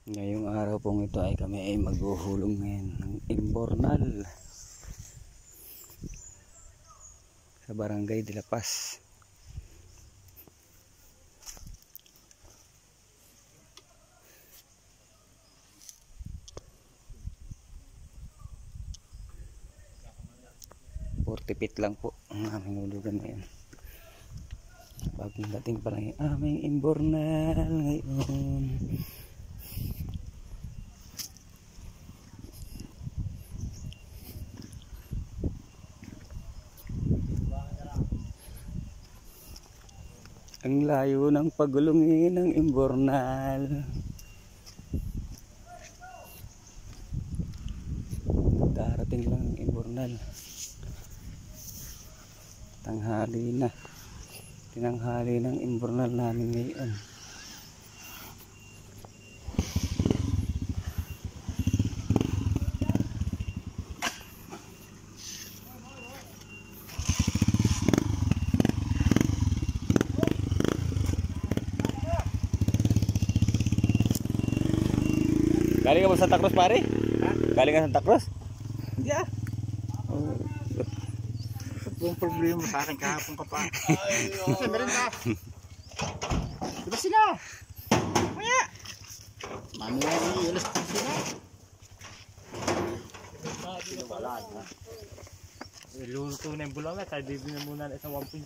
Ngayong araw pong ito ay kami ay maghuhulong ngayon ng imbornal sa Barangay de la Paz. Tipit lang po ang aming hulugan ngayon. Bagong dating pa lang yung aming imbornal ngayon. Ang layo ng pagulungin ng imbornal. Darating lang ang imbornal. Tanghali na. Tinanghali ng imbornal namin ngayon. Galing ka ba sa Santa Cruz, pare? Ha? Galing ka sa Santa Cruz? Hindi ah. Yung problema sa akin kahapon ka pa. Kasi meron ka. Diba sila? Maya. Mami na rin ilas sila. Wala na. Luto na yung bulang na. Kaya bibili na muna na isang 1.5.